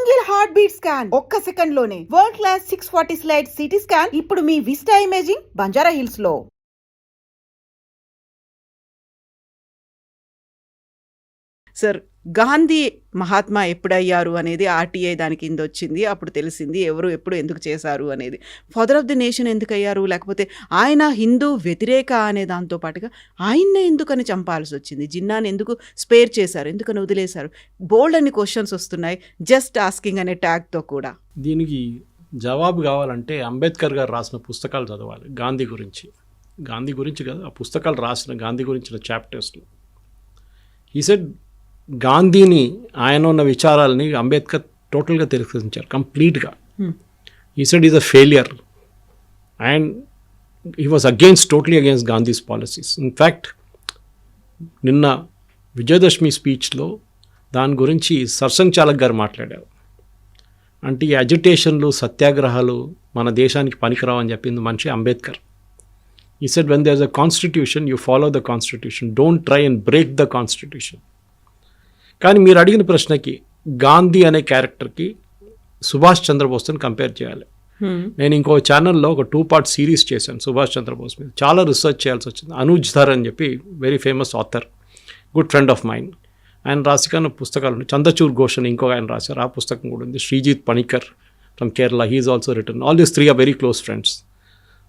Single heart beat scan ఒక్క second లోనే world class 640 slide CT scan ఇప్పుడు మీ vista imaging Banjara hills లో. Sir, Gandhi Mahatma ఎప్పుడయ్యారు అనేది ఆర్టీఐ దాని కింద వచ్చింది. అప్పుడు తెలిసింది ఎవరు ఎప్పుడు ఎందుకు చేశారు అనేది. ఫాదర్ ఆఫ్ ది నేషన్ ఎందుకు అయ్యారు, లేకపోతే ఆయన హిందూ వ్యతిరేక అనే దాంతో పాటుగా ఆయన్నే ఎందుకని చంపాల్సి వచ్చింది, జిన్నాని ఎందుకు స్పేర్ చేశారు, ఎందుకని వదిలేశారు, బోల్డ్ అన్ని క్వశ్చన్స్ వస్తున్నాయి జస్ట్ ఆస్కింగ్ అనే ట్యాగ్తో కూడా. దీనికి జవాబు కావాలంటే అంబేద్కర్ గారు రాసిన పుస్తకాలు చదవాలి గాంధీ గురించి కదా, ఆ పుస్తకాలు రాసిన గాంధీ గురించిన చాప్టర్స్లో ఈ సెడ్ గాంధీని ఆయన ఉన్న విచారాలని అంబేద్కర్ టోటల్గా తిరస్కరించారు కంప్లీట్గా. ఈ said is a failure and he was totally against Gandhi's policies. In fact నిన్న విజయదశమి స్పీచ్లో దాని గురించి సర్సంగ్ చాలక్ గారు మాట్లాడారు. అంటే ఈ అజిటేషన్లు సత్యాగ్రహాలు మన దేశానికి పనికిరావు అని చెప్పింది మనిషి Ambedkar. He said when there is a constitution you follow the constitution, don't try and break the constitution. కానీ మీరు అడిగిన ప్రశ్నకి గాంధీ అనే క్యారెక్టర్కి సుభాష్ చంద్రబోస్ని కంపేర్ చేయాలి. నేను ఇంకో ఛానల్లో ఒక 2-part సిరీస్ చేశాను సుభాష్ చంద్రబోస్ మీద. చాలా రీసెర్చ్ చేయాల్సి వచ్చింది. అనూజ్ ధర్ అని చెప్పి very famous author, good friend of mind, ఆయన రాసిన పుస్తకాలు ఉన్నాయి. చంద్రచూర్ ఘోష్ అని ఇంకో ఆయన రాశారు, ఆ పుస్తకం కూడా ఉంది. Sreejith Panicker from Kerala, he's also return. All these 3 are very close friends.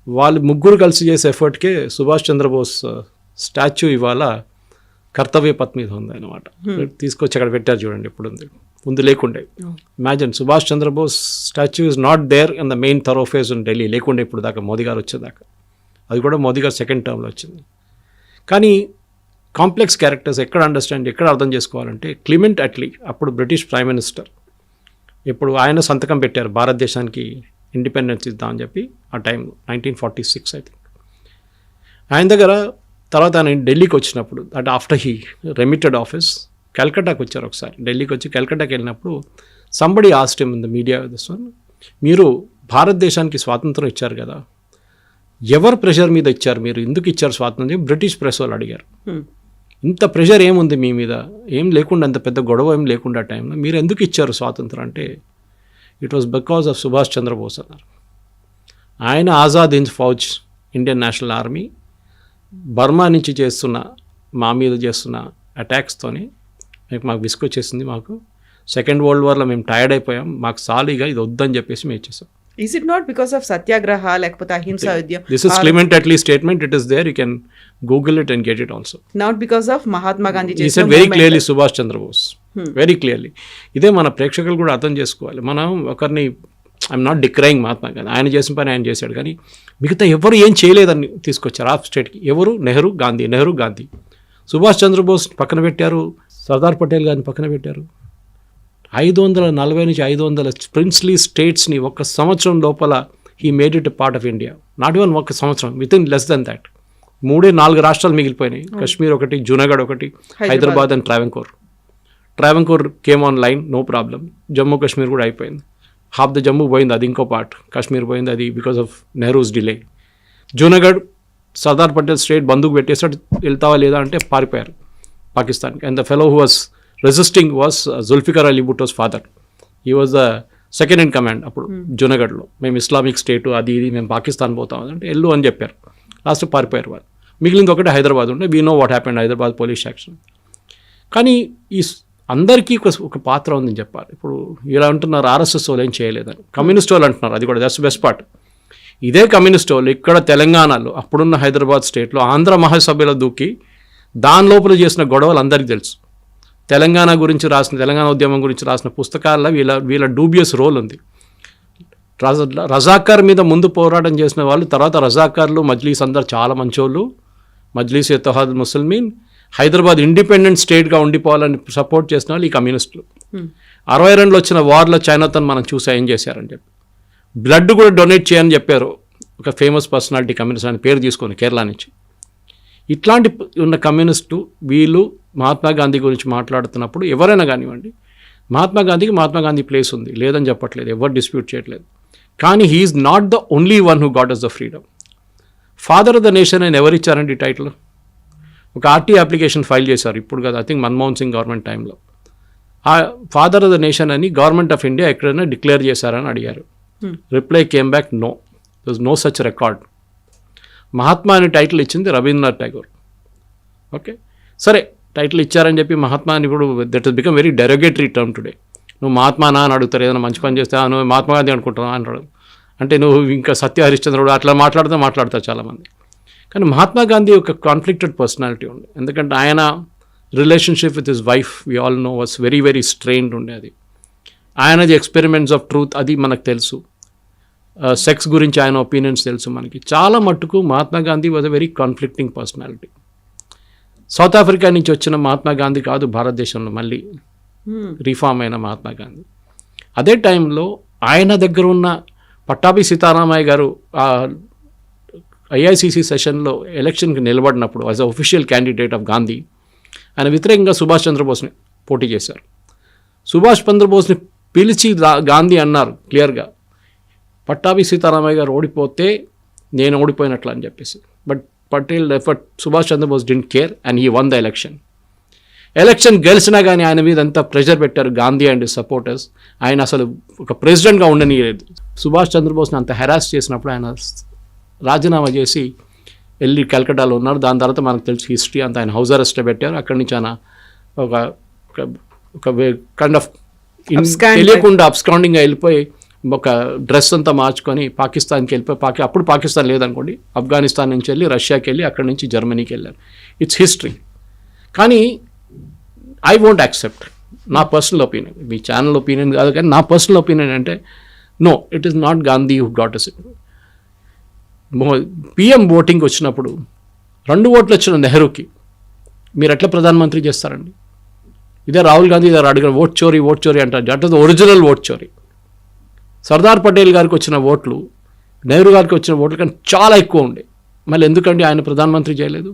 వాళ్ళు ముగ్గురు కలిసి చేసే ఎఫర్ట్కే సుభాష్ చంద్రబోస్ స్టాచ్యూ ఇవాళ కర్తవ్య పథ్ మీద ఉంది అనమాట. తీసుకొచ్చి అక్కడ పెట్టారు చూడండి, ఇప్పుడు ఉంది, ముందు లేకుండే. Imagine Subhash Chandrabose statue is not there in the main thoroughfare in Delhi, లేకుండే ఇప్పుడు దాకా మోదీ గారు వచ్చేదాకా. అది కూడా మోదీ గారు సెకండ్ టర్మ్లో వచ్చింది. కానీ కాంప్లెక్స్ క్యారెక్టర్స్ ఎక్కడ అర్థం చేసుకోవాలంటే క్లిమెంట్ అట్లీ, అప్పుడు బ్రిటిష్ ప్రైమ్ మినిస్టర్, ఇప్పుడు ఆయన సంతకం పెట్టారు భారతదేశానికి ఇండిపెండెన్స్ ఇద్దామని చెప్పి ఆ టైంలో 1946 ఐ థింక్. ఆయన దగ్గర తర్వాత ఆయన ఢిల్లీకి వచ్చినప్పుడు, that after he remitted office, కల్కట్టాకి వచ్చారు ఒకసారి. ఢిల్లీకి వచ్చి కల్కట్టాకి వెళ్ళినప్పుడు somebody asked him in the media this one, మీరు భారతదేశానికి స్వాతంత్రం ఇచ్చారు కదా, ఎవరు ప్రెషర్ మీద ఇచ్చారు, మీరు ఎందుకు ఇచ్చారు స్వాతంత్రం? బ్రిటిష్ ప్రెస్ వాళ్ళు అడిగారు. ఇంత ప్రెషర్ ఏముంది మీ మీద, ఏం లేకుండా, అంత పెద్ద గొడవ ఏం లేకుండా టైంలో మీరు ఎందుకు ఇచ్చారు స్వాతంత్రం అంటే, it was because of Subhash Chandrabose అన్నారు. ఆయన Azad Hind Fauj, Indian National Army, Burma నుంచి మా మీద చేస్తున్న అటాక్స్తోని మాకు విసుకొచ్చేసింది. మాకు సెకండ్ వరల్డ్ వార్లో మేము టైర్డ్ అయిపోయాం, మాకు సాలీగా ఇది వద్దని చెప్పేసి మేము చేసాం. Is it not because of సత్యాగ్రహ లేకపోతే అహింసా యుద్ధం? This is Clement Attlee's statement. It is there. You can Google it and get it also. Not because of Mahatma Gandhi. He said very clearly Subhash Chandra Bose. Very clearly. ఇదే మన ప్రేక్షకులు కూడా అర్థం చేసుకోవాలి. మనం ఒకరిని ఐఎమ్ నాట్ డిక్రైయింగ్ మహాత్మా గాంధీ, ఆయన చేసిన పని ఆయన చేశాడు, కానీ మిగతా ఎవరు ఏం చేయలేదని తీసుకొచ్చారు ఆ స్టేట్కి. ఎవరు? నెహ్రూ గాంధీ. సుభాష్ చంద్రబోస్ పక్కన పెట్టారు, సర్దార్ పటేల్ గారిని పక్కన పెట్టారు. 540 నుంచి 500 ప్రిన్స్లీ స్టేట్స్ని ఒక సంవత్సరం లోపల he made it a part of India. Not even ఒక సంవత్సరం, with in less than that 3-4 రాష్ట్రాలు మిగిలిపోయినాయి. కశ్మీర్ ఒకటి, జూనాగఢ్ ఒకటి, Hyderabad and Travancore came on line, no problem. Jammu Kashmir కూడా అయిపోయింది. హాఫ్ ద జమ్మూ పోయింది, అది ఇంకో పార్ట్. కాశ్మీర్ పోయింది, అది because of Nehru's delay. Junagadh Sardar Patel state బందూకు పెట్టేసాడు, వెళ్తావా లేదా అంటే పారిపోయారు పాకిస్తాన్కి. And the fellow who was resisting was Zulfikar Ali Bhutto's father. He was the second in command అప్పుడు జూనాగఢ్లో. మేము ఇస్లామిక్ స్టేటు అది ఇది, మేము పాకిస్తాన్ పోతాం అంటే వెళ్ళు అని చెప్పారు. లాస్ట్ పారిపోయారు వాళ్ళు. మిగిలింది ఒకటి హైదరాబాద్ ఉంటే we know what happened, Hyderabad police action. కానీ ఈ అందరికీ ఒక పాత్ర ఉందని చెప్పాలి. ఇప్పుడు ఇలా అంటున్నారు ఆర్ఎస్ఎస్ వాళ్ళు ఏం చేయలేదని, కమ్యూనిస్ట్ వాళ్ళు అంటున్నారు, అది కూడా దట్స్ బెస్ట్ పార్ట్. ఇదే కమ్యూనిస్ట్ వాళ్ళు ఇక్కడ తెలంగాణలో, అప్పుడున్న హైదరాబాద్ స్టేట్లో ఆంధ్ర మహాసభలో దూకి దాని లోపల చేసిన గొడవలు అందరికీ తెలుసు. తెలంగాణ ఉద్యమం గురించి రాసిన పుస్తకాల్లో వీళ్ళ డూబియస్ రోల్ ఉంది. రజాకార్ మీద ముందు పోరాటం చేసిన వాళ్ళు, తర్వాత రజాకార్లు మజ్లీస్ అందరు చాలా మంచోళ్ళు. మజ్లీస్ ఇత్తహాద్ ముస్లిమీన్ హైదరాబాద్ ఇండిపెండెంట్ స్టేట్గా ఉండిపోవాలని సపోర్ట్ చేసిన వాళ్ళు ఈ కమ్యూనిస్టులు. 62లో వచ్చిన వార్లో చైనాతో మనం చూసా ఏం చేశారని చెప్పి. బ్లడ్ కూడా డొనేట్ చేయని చెప్పారు ఒక ఫేమస్ పర్సనాలిటీ, కమ్యూనిస్ట్ అని పేరు తీసుకొని కేరళ నుంచి. ఇట్లాంటి ఉన్న కమ్యూనిస్టు వీళ్ళు మహాత్మా గాంధీ గురించి మాట్లాడుతున్నప్పుడు ఎవరైనా కానివ్వండి, మహాత్మా గాంధీ ప్లేస్ ఉంది, లేదని చెప్పట్లేదు, ఎవరు డిస్ప్యూట్ చేయట్లేదు. కానీ he's not the only one who got us the freedom. Father of the nation అని ఎవరు ఇచ్చారండి ఈ టైటిల్? ఒక ఆర్టీ అప్లికేషన్ ఫైల్ చేశారు ఇప్పుడు కదా, I think Manmohan Singh government టైంలో. ఫాదర్ ఆఫ్ ద నేషన్ అని గవర్నమెంట్ ఆఫ్ ఇండియా ఎక్కడైనా డిక్లేర్ చేశారని అడిగారు. Reply came back no, there was no such record. Mahatma అనే టైటిల్ ఇచ్చింది రవీంద్రనాథ్ ఠాగూర్. ఓకే, సరే టైటిల్ ఇచ్చారని చెప్పి మహాత్మా అని ఇప్పుడు that is become very derogatory term today. నువ్వు మహాత్మానా అని అడుగుతారు, ఏదైనా మంచి పని చేస్తే నువ్వు మహాత్మా గాంధీ అనుకుంటున్నావు అంటాడు. అంటే నువ్వు ఇంకా సత్య హరిశ్చంద్రుడు అట్లా మాట్లాడతారు చాలామంది. కానీ మహాత్మా గాంధీ ఒక కాన్ఫ్లిక్టెడ్ పర్సనాలిటీ ఉంది. ఎందుకంటే ఆయన relationship with his wife we all know was very very strained ఉండేది. ఆయనది ఎక్స్పెరిమెంట్స్ ఆఫ్ ట్రూత్ అది మనకు తెలుసు. సెక్స్ గురించి ఆయన ఒపీనియన్స్ తెలుసు మనకి. చాలా మట్టుకు Mahatma Gandhi was a very conflicting personality. South Africa నుంచి వచ్చిన మహాత్మా గాంధీ కాదు భారతదేశంలో మళ్ళీ రీఫార్మ్ అయిన మహాత్మా గాంధీ. అదే టైంలో ఆయన దగ్గర ఉన్న పట్టాభి సీతారామయ్య గారు ఐఐసిసి సెషన్లో ఎలక్షన్కి నిలబడినప్పుడు as a official candidate of Gandhi ఆయన వ్యతిరేకంగా సుభాష్ చంద్రబోస్ని పోటీ చేశారు. సుభాష్ చంద్రబోస్ని పిలిచి గాంధీ అన్నారు క్లియర్గా, పట్టాభి సీతారామయ్య గారు ఓడిపోతే నేను ఓడిపోయినట్లు అని చెప్పేసి. But Subhash Chandrabose didn't care and he won the election గెలిచినా కానీ ఆయన మీద అంతా ప్రెషర్ పెట్టారు గాంధీ అండ్ సపోర్టర్స్. ఆయన అసలు ఒక ప్రెసిడెంట్గా ఉండనియలేదు. సుభాష్ చంద్రబోస్ని అంత హెరాస్ చేసినప్పుడు ఆయన రాజీనామా చేసి వెళ్ళి కలకట్టాలో ఉన్నారు. దాని తర్వాత మనకు తెలుసు హిస్టరీ అంతా. ఆయన హౌస్ అరెస్ట్లో పెట్టారు. అక్కడి నుంచి ఆయన ఒక కైండ్ ఆఫ్ తెలియకుండా అబ్స్కాండింగ్గా వెళ్ళిపోయి ఒక డ్రెస్ అంతా మార్చుకొని పాకిస్తాన్కి వెళ్ళిపోయి అప్పుడు పాకిస్తాన్ లేదనుకోండి, ఆఫ్ఘనిస్తాన్ నుంచి వెళ్ళి రష్యాకి వెళ్ళి అక్కడి నుంచి జర్మనీకి వెళ్ళారు. It's history. కానీ ఐ వోంట్ యాక్సెప్ట్, నా పర్సనల్ ఒపీనియన్, మీ ఛానల్ ఒపీనియన్ కాదు కానీ నా పర్సనల్ ఒపీనియన్ అంటే no, it is not Gandhi who got us. PM voting వచ్చినప్పుడు 2 ఓట్లు వచ్చిన నెహ్రూకి మీరు ఎట్లా ప్రధానమంత్రి చేస్తారండి? ఇదే రాహుల్ గాంధీ గారు అడిగిన ఓట్ చోరీ అంటారు. దట్ ఈస్ ఒరిజినల్ ఓట్ చోరీ. సర్దార్ పటేల్ గారికి వచ్చిన ఓట్లు నెహ్రూ గారికి వచ్చిన ఓట్లు కానీ చాలా ఎక్కువ ఉండే. మళ్ళీ ఎందుకండి ఆయన ప్రధానమంత్రి చేయలేదు?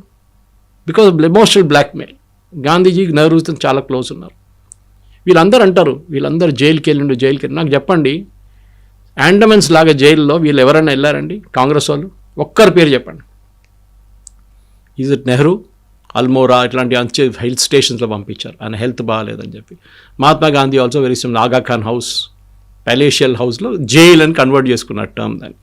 Because of emotional blackmail. Gandhiji నెహ్రూతో చాలా క్లోజ్ ఉన్నారు. వీళ్ళందరూ అంటారు వీళ్ళందరూ జైలుకి వెళ్ళి. నాకు చెప్పండి, అండమన్స్ లాగా జైల్లో వీళ్ళు ఎవరైనా వెళ్ళారండి కాంగ్రెస్ వాళ్ళు? ఒక్కరి పేరు చెప్పండి. ఈజ్ ఇట్ నెహ్రూ, అల్మోరా ఇట్లాంటి అంచే హిల్ స్టేషన్స్లో పంపించారు ఆయన హెల్త్ బాగాలేదని చెప్పి. Mahatma Gandhi also very SIM ఆగా ఖాన్ హౌస్, ప్యాలేషియల్ హౌస్లో జైల్ అని కన్వర్ట్ చేసుకున్నారు టర్మ్ దాన్ని.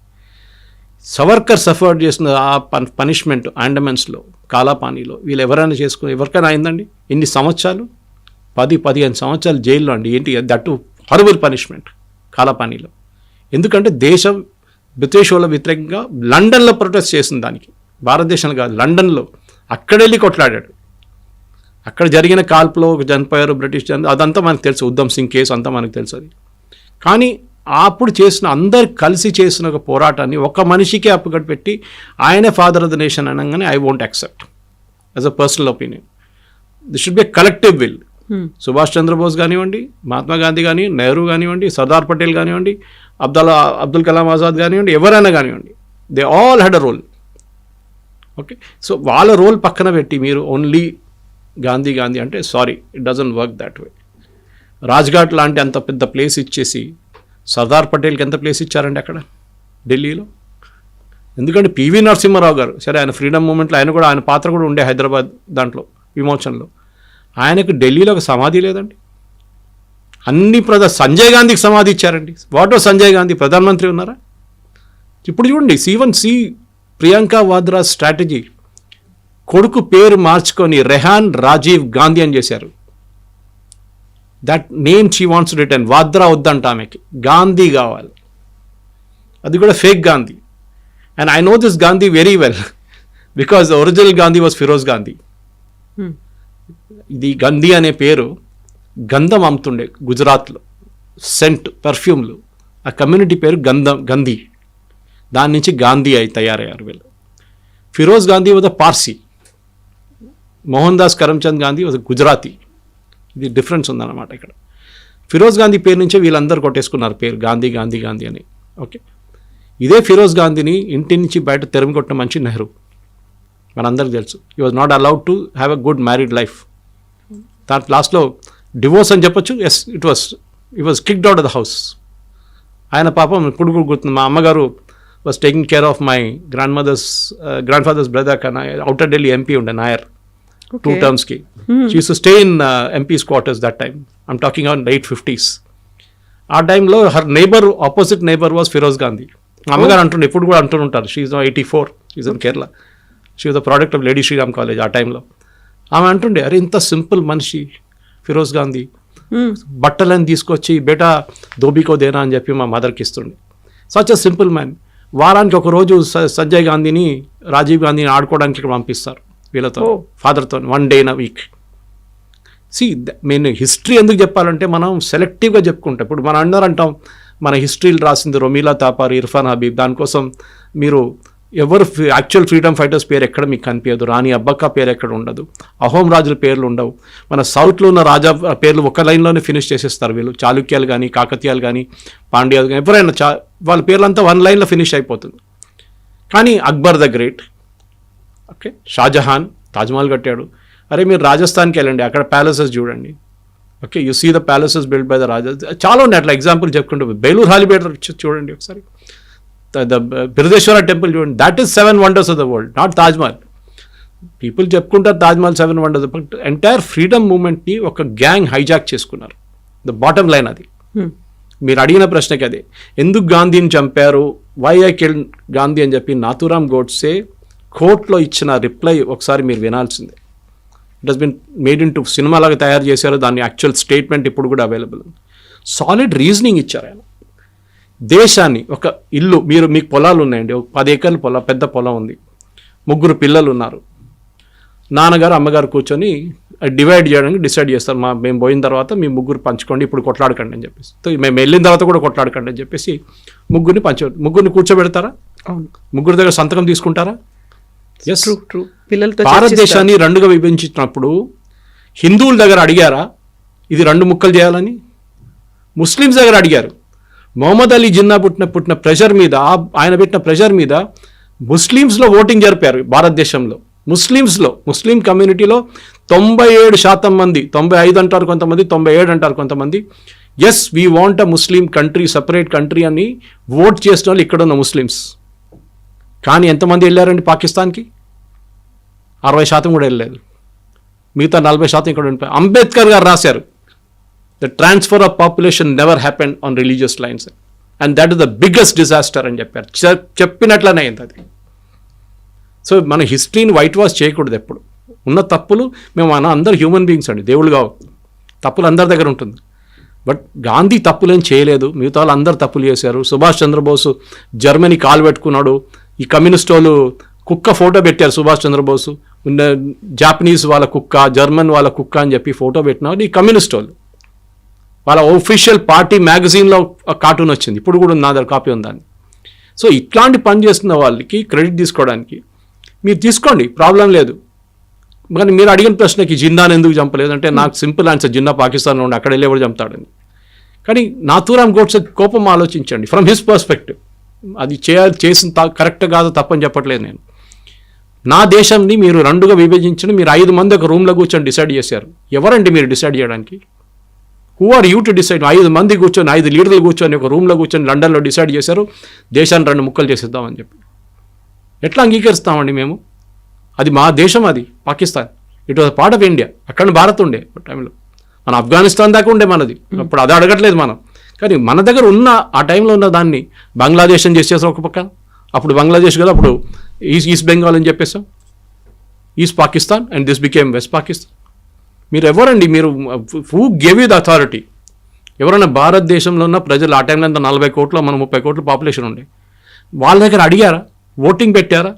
సవర్కర్ సఫర్ చేసిన ఆ పనిష్మెంట్ అండమన్స్లో కాలాపానీలో వీళ్ళు ఎవరైనా చేసుకుని ఎవరికైనా అయిందండి? ఎన్ని సంవత్సరాలు? 10-15 సంవత్సరాలు జైల్లో అండి. ఏంటి దట్టు హారబుల్ పనిష్మెంట్ కాలాపానీలో. ఎందుకంటే దేశం బ్రిటిష్ వాళ్ళ వ్యతిరేకంగా లండన్లో ప్రొటెస్ట్ చేసింది దానికి, భారతదేశంలో కాదు లండన్లో. అక్కడెళ్ళి కొట్లాడాడు. అక్కడ జరిగిన కాల్పులో చనిపోయారు బ్రిటిష్ అదంతా మనకు తెలుసు. ఉద్దమ్ సింగ్ కేసు అంతా మనకు తెలుసు అది. కానీ అప్పుడు చేసిన అందరు కలిసి చేసిన ఒక పోరాటాన్ని ఒక మనిషికే అప్పుగట్టు పెట్టి ఆయనే ఫాదర్ ఆఫ్ ద నేషన్ అనగానే I won't accept as a personal opinion. This should be a collective will. Subhash Chandrabose కానివ్వండి, మహాత్మా గాంధీ కానివ్వండి, నెహ్రూ కానివ్వండి, సర్దార్ పటేల్ కానివ్వండి, అబ్దుల్ కలాం ఆజాద్ కానివ్వండి, ఎవరైనా కానివ్వండి, they all had a role. Okay, so వాళ్ళ రోల్ పక్కన పెట్టి మీరు ఓన్లీ గాంధీ అంటే sorry, it doesn't work that way. Rajghat లాంటి అంత పెద్ద ప్లేస్ ఇచ్చేసి సర్దార్ పటేల్కి ఎంత ప్లేస్ ఇచ్చారండి అక్కడ ఢిల్లీలో? ఎందుకంటే పివి నరసింహారావు గారు, సరే ఆయన ఫ్రీడమ్ మూమెంట్లో ఆయన పాత్ర కూడా ఉండే హైదరాబాద్ దాంట్లో విమోచనలో. ఆయనకు ఢిల్లీలో ఒక సమాధి లేదండి. అన్ని సంజయ్ గాంధీకి సమాధి ఇచ్చారండి. What was Sanjay Gandhi? ప్రధానమంత్రి ఉన్నారా? ఇప్పుడు చూడండి, సి ప్రియాంక వాద్రా స్ట్రాటజీ, కొడుకు పేరు మార్చుకొని రెహాన్ రాజీవ్ గాంధీ అని చేశారు. That name she wants to return. Vadra వద్దంట ఆమెకి, గాంధీ కావాలి. అది కూడా fake Gandhi. And I know this Gandhi very well because the original Gandhi was Feroze Gandhi. ఇది గంధీ అనే పేరు గంధం అమ్ముతుండే గుజరాత్లో, సెంట్ పర్ఫ్యూమ్లు. ఆ కమ్యూనిటీ పేరు గంధీ. దాని నుంచి గాంధీ తయారయ్యారు వీళ్ళు. Feroze Gandhi was a Parsi, Mohandas Karamchand Gandhi was Gujarati. ఇది డిఫరెన్స్ ఉందన్నమాట ఇక్కడ. ఫిరోజ్ గాంధీ పేరు నుంచే వీళ్ళందరూ కొట్టేసుకున్నారు పేరు గాంధీ అని. ఓకే, ఇదే ఫిరోజ్ గాంధీని ఇంటి నుంచి బయట తెరమి కొట్టిన మనిషి నెహ్రూ, మనందరికీ తెలుసు. He was not allowed to have a good married life. దాంట్ లాస్ట్లో డివోర్స్ అని చెప్పొచ్చు. Yes, it was kicked out of the house. ఆయన పాపం ఇప్పుడు కూడా గుర్తుంది. మా అమ్మగారు was taking care of my grandfather's brother. కానీ అవుటర్ ఢిల్లీ ఎంపీ ఉండే Nair. 2 termsకి. She used to stay in MP's quarters that time. I'm talking on late 50s. ఆ టైంలో her opposite neighbour was Feroze Gandhi. అమ్మగారు అంటుండే, ఇప్పుడు కూడా అంటుంటారు, she's 84, she's in Kerala, she was the product of lady Shriram college. ఆ టైంలో ఆమె అంటుండే, అరే ఇంత సింపుల్ మనిషి ఫిరోజ్ గాంధీ, బట్టలని తీసుకొచ్చి బేటా దోబీకో దేనా అని చెప్పి మా మదర్కి ఇస్తుండే. Such a simple man. వారానికి ఒక రోజు సంజయ్ గాంధీని, రాజీవ్ గాంధీని ఆడుకోవడానికి ఇక్కడ పంపిస్తారు వీళ్ళతో, ఫాదర్తో, 1 day in a week. నేను హిస్టరీ ఎందుకు చెప్పాలంటే మనం సెలెక్టివ్గా చెప్పుకుంటాం. ఇప్పుడు మనం అందరూ అంటాం మన హిస్టరీలు రాసింది రొమీలా తాపార్, ఇర్ఫాన్ హబీబ్, దానికోసం మీరు ఎవరు యాక్చువల్ ఫ్రీడమ్ ఫైటర్స్ పేరు ఎక్కడ మీకు కనిపించదు, రాణి అబ్బక్క పేరు ఎక్కడ ఉండదు, అహోం రాజుల పేర్లు ఉండవు. మన సౌత్లో ఉన్న రాజా పేర్లు ఒక లైన్లోనే ఫినిష్ చేసేస్తారు వీళ్ళు. చాళుక్యాలు కానీ, కాకతీయాలు కానీ, పాండ్యాలు కానీ, ఎవరైనా వాళ్ళ పేర్లంతా 1 lineలో ఫినిష్ అయిపోతుంది. కానీ Akbar the great, okay, Shah Jahan Taj Mahal కట్టాడు. అరే మీరు రాజస్థాన్కి వెళ్ళండి, అక్కడ ప్యాలెసెస్ చూడండి, okay, you see the palaces build by the raja. చాలా ఉన్నాయి అట్లా ఎగ్జాంపుల్ చెప్పుకుంటూ. బేలూర్ హాలిబేట్ చూడండి ఒకసారి, ద బిరుదేశ్వర టెంపుల్ చూడండి. That is 7 wonders of the world, not Taj Mahal. People చెప్పుకుంటారు Taj Mahal 7 wonders, but entire freedom మూమెంట్ని ఒక గ్యాంగ్ హైజాక్ చేసుకున్నారు. ద బాటమ్ లైన్ అది. మీరు అడిగిన ప్రశ్నకి అదే, ఎందుకు గాంధీని చంపారు, వై ఐ కిల్డ్ గాంధీ అని చెప్పి నాథూరామ్ గోడ్సే కోర్టులో ఇచ్చిన రిప్లై ఒకసారి మీరు వినాల్సిందే. It has been made in to cinema లాగా తయారు చేశారు, దాని యాక్చువల్ స్టేట్మెంట్ ఇప్పుడు కూడా అవైలబుల్. సాలిడ్ రీజనింగ్ ఇచ్చారు ఆయన. దేశాన్ని, ఒక ఇల్లు, మీకు పొలాలు ఉన్నాయండి, ఒక 10 acres పొలం, పెద్ద పొలం ఉంది, 3 పిల్లలు ఉన్నారు, నాన్నగారు అమ్మగారు కూర్చొని డివైడ్ చేయడానికి డిసైడ్ చేస్తారు. మేము పోయిన తర్వాత మీ 3 పంచుకోండి, ఇప్పుడు కొట్లాడకండి అని చెప్పేసి, మేము వెళ్ళిన తర్వాత కూడా కొట్లాడకండి అని చెప్పేసి ముగ్గురిని కూర్చోబెడతారా, 3 దగ్గర సంతకం తీసుకుంటారా? ఎస్, పిల్లలతో భారతదేశాన్ని 2గా విభజించినప్పుడు హిందువుల దగ్గర అడిగారా ఇది 2 ముక్కలు చేయాలని? ముస్లిమ్స్ దగ్గర అడిగారు. మొహమ్మద్ అలీ జిన్నా పుట్టిన ప్రెషర్ మీద, ఆయన పెట్టిన ప్రెషర్ మీద ముస్లిమ్స్లో ఓటింగ్ జరిపారు భారతదేశంలో. ముస్లిం కమ్యూనిటీలో 97% మంది, 95 అంటారు కొంతమంది, 97 అంటారు కొంతమంది, yes we want a Muslim country, separate country అని ఓట్ చేసిన వాళ్ళు ఇక్కడ ఉన్న ముస్లిమ్స్. కానీ ఎంతమంది వెళ్ళారండి పాకిస్తాన్కి? 60% కూడా వెళ్ళలేదు, మిగతా 40% ఇక్కడ ఉండిపోయి. అంబేద్కర్ గారు రాశారు, the transfer of population never happened on religious lines and that is the biggest disaster అని చెప్పారు. చెప్పినట్లనే అయింది అది. సో మన హిస్టరీని వైట్ వాష్ చేయకూడదు ఎప్పుడు. ఉన్న తప్పులు, మేము అందరు హ్యూమన్ బీయింగ్స్ అండి, దేవుళ్ళు కావు, తప్పులు అందరి దగ్గర ఉంటుంది. బట్ గాంధీ తప్పులేం చేయలేదు, మిగతా వాళ్ళు అందరు తప్పులు చేశారు. సుభాష్ చంద్రబోసు జర్మనీ కాలు పెట్టుకున్నాడు, ఈ కమ్యూనిస్ట్ వాళ్ళు కుక్క ఫోటో పెట్టారు సుభాష్ చంద్రబోసు, జాపనీస్ వాళ్ళ కుక్క, జర్మన్ వాళ్ళ కుక్క అని చెప్పి ఫోటో పెట్టినారు ఈ కమ్యూనిస్ట్ వాళ్ళు. వాళ్ళ ఒఫీషియల్ పార్టీ మ్యాగజైన్లో కార్టూన్ వచ్చింది, ఇప్పుడు కూడా నా దగ్గర కాపీ ఉందని. సో ఇట్లాంటి పని చేస్తున్న వాళ్ళకి క్రెడిట్ తీసుకోవడానికి మీరు తీసుకోండి, ప్రాబ్లం లేదు. కానీ మీరు అడిగిన ప్రశ్నకి జిన్నాను ఎందుకు చంపలేదు అంటే నాకు సింపుల్ ఆన్సర్, జిన్నా పాకిస్తాన్లో ఉండి అక్కడ వెళ్ళి ఎవరు చంపుతాడని. కానీ నాథూరామ్ గోడ్సే కోపం ఆలోచించండి ఫ్రమ్ హిస్ పర్స్పెక్టివ్. అది చేసిన కరెక్ట్ కాదు, తప్పని చెప్పట్లేదు నేను. నా దేశాన్ని మీరు 2గా విభజించండి, మీరు 5 మంది ఒక రూమ్లో కూర్చొని డిసైడ్ చేశారు. ఎవరండి మీరు డిసైడ్ చేయడానికి? Who are you to decide? 5 మంది కూర్చొని, 5 లీడర్లు కూర్చొని ఒక రూమ్లో కూర్చొని లండన్లో డిసైడ్ చేశారు దేశాన్ని 2 ముక్కలు చేసేద్దామని చెప్పి. ఎట్లా అంగీకరిస్తామండి మేము? అది మా దేశం, అది Pakistan. It was part of India. అక్కడ భారత్ ఉండే టైంలో, మన ఆఫ్ఘనిస్తాన్ దాకా ఉండే మనది. అప్పుడు అది అడగట్లేదు మనం. కానీ మన దగ్గర ఉన్న ఆ టైంలో ఉన్న దాన్ని బంగ్లాదేశ్ అని చేసేసాం ఒక పక్క. అప్పుడు బంగ్లాదేశ్ కదా, అప్పుడు ఈస్ట్ బెంగాల్ అని చెప్పేసాం, east Pakistan, and this became west Pakistan. మీరు ఎవరండి? మీరు who gave you the authority? ఎవరైనా భారతదేశంలో ఉన్న ప్రజలు ఆ టైంలో అంతా 40 కోట్లు, మన 30 కోట్ల పాపులేషన్ ఉండే, వాళ్ళ దగ్గర అడిగారా? ఓటింగ్ పెట్టారా?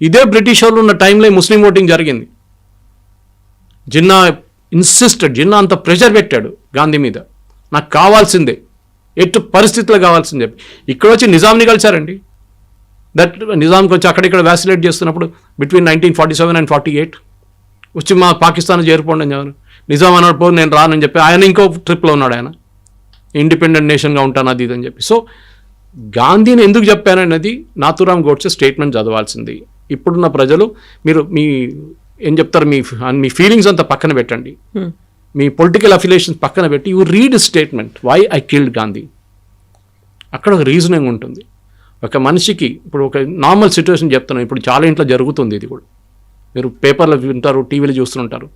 ఇదే బ్రిటిష్ వాళ్ళు ఉన్న టైంలో ముస్లిం ఓటింగ్ జరిగింది. జిన్నా జిన్నా అంత ప్రెషర్ పెట్టాడు గాంధీ మీద, నాకు కావాల్సిందే, ఎటు పరిస్థితుల్లో కావాల్సిందే. ఇక్కడ వచ్చి నిజాంని కలిశారండి. దట్ నిజాంకి వచ్చి అక్కడిక్కడ వ్యాసిలేట్ చేస్తున్నప్పుడు బిట్వీన్ 1947 and 48 వచ్చి మా పాకిస్తాన్ చేరిపోండి అని చెప్పారు. నిజాం అన్నాడు, పో నేను రానని చెప్పి ఆయన ఇంకో ట్రిప్లో ఉన్నాడు, ఆయన ఇండిపెండెంట్ నేషన్గా ఉంటాను అది ఇది అని చెప్పి. సో గాంధీని ఎందుకు చెప్పాననేది నాథూరామ్ గోడ్సే స్టేట్మెంట్ చదవాల్సింది. ఇప్పుడున్న ప్రజలు మీరు ఏం చెప్తారు, మీ ఫీలింగ్స్ అంతా పక్కన పెట్టండి, మీ పొలిటికల్ అఫిలియేషన్స్ పక్కన పెట్టి you read statement why I killed Gandhi. అక్కడ ఒక రీజనింగ్ ఉంటుంది. ఒక మనిషికి ఇప్పుడు ఒక నార్మల్ సిచ్యువేషన్ చెప్తున్నాను, ఇప్పుడు చాలా ఇంట్లో జరుగుతుంది ఇది కూడా. మీరు పేపర్లో వింటారు, టీవీలో చూస్తుంటారు.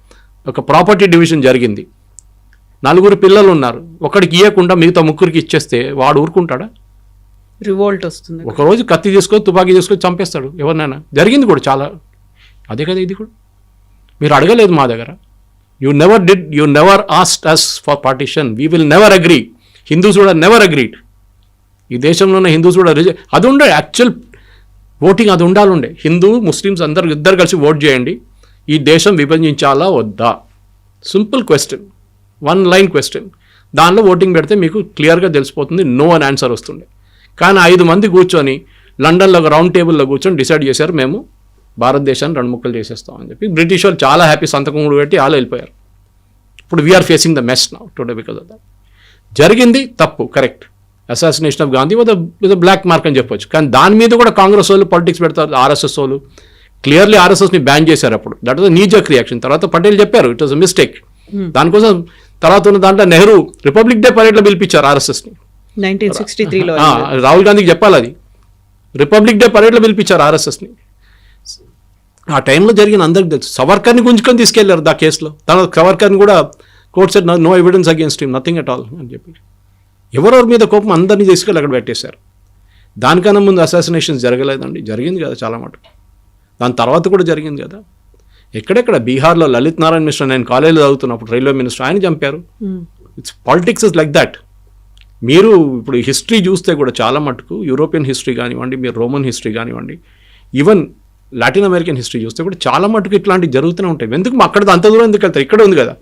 ఒక ప్రాపర్టీ డివిజన్ జరిగింది, 4 పిల్లలు ఉన్నారు, ఒకడికి ఇవ్వకుండా మిగతా 3 ఇచ్చేస్తే వాడు ఊరుకుంటాడా? రివోల్ట్ వస్తుంది. ఒకరోజు కత్తి తీసుకొని తుపాకీ తీసుకొని చంపేస్తాడు ఎవరినైనా. జరిగింది కూడా చాలా. అదే కదా ఇది కూడా. మీరు అడగలేదు మా దగ్గర. You never asked us for partition. We will never agree. Hindus కూడా నెవర్ అగ్రీడ్. ఈ దేశంలో ఉన్న హిందూస్ కూడా అది ఉండే యాక్చువల్ ఓటింగ్, అది ఉండాలండే. హిందూ ముస్లిమ్స్ ఇద్దరు కలిసి ఓట్ చేయండి, ఈ దేశం విభజించాలా వద్దా, సింపుల్ క్వశ్చన్, 1 లైన్ క్వశ్చన్. దానిలో ఓటింగ్ పెడితే మీకు క్లియర్గా తెలిసిపోతుంది, నో అని ఆన్సర్ వస్తుండే. కానీ 5 మంది కూర్చొని లండన్లో ఒక రౌండ్ టేబుల్లో కూర్చొని డిసైడ్ చేశారు, మేము భారతదేశాన్ని 2 ముక్కలు చేసేస్తామని చెప్పి. బ్రిటిష్ వాళ్ళు చాలా హ్యాపీ, సంతకం కూడా పెట్టి వాళ్ళు వెళ్ళిపోయారు. ఇప్పుడు we're facing the mess now today because of that. జరిగింది తప్పు, correct. Assassination of Gandhi with black mark అని చెప్పొచ్చు. కానీ దాని మీద కూడా కాంగ్రెస్ వాళ్ళు పాలిటిక్స్ పెడతారు, ఆర్ఎస్ఎస్ వాళ్ళు క్లియర్లీ ఆర్ఎస్ఎస్ని బ్యాన్ చేశారు అప్పుడు. That was knee-jerk reaction. తర్వాత పటేల్ చెప్పారు ఇట్ వాజ్ అ మిస్టేక్. దానికోసం తర్వాత ఉన్న దాంట్లో నెహ్రూ రిపబ్లిక్ డే పరేడ్లో పిలిపించారు ఆర్ఎస్ఎస్ని 1963లో. రాహుల్ గాంధీకి చెప్పాలి, అది రిపబ్లిక్ డే పరేడ్లో పిలిపించారు ఆర్ఎస్ఎస్ని. ఆ టైంలో జరిగిన అందరికి తెలుసు. సవర్కర్ని గుంజుకొని తీసుకెళ్లారు దా కేసులో. తన సవర్కర్ని కూడా court said no evidence against him, nothing at all అని చెప్పి. ఎవరెవరి మీద కోపం అందరినీ తీసుకెళ్ళి అక్కడ పెట్టేశారు. దానికన్నా ముందు అసాసినేషన్స్ జరగలేదండి, జరిగింది కదా చాలా మటుకు. దాని తర్వాత కూడా జరిగింది కదా. ఎక్కడెక్కడ బీహార్లో లలిత్ నారాయణ మిశ్రా, నేను కాలేజీలో చదువుతున్నప్పుడు రైల్వే మినిస్టర్, ఆయన చంపారు. It's politics is like that. మీరు ఇప్పుడు హిస్టరీ చూస్తే కూడా చాలా మటుకు యూరోపియన్ హిస్టరీ కానివ్వండి, మీరు రోమన్ హిస్టరీ కానివ్వండి, ఈవెన్ లాటిన్ అమెరికన్ హిస్టరీ చూస్తే కూడా చాలా మటుకు ఇట్లాంటివి జరుగుతూనే ఉంటాయి. ఎందుకు అక్కడ అంత దూరం ఎందుకు వెళ్తారు? ఇక్కడ ఉంది కదా.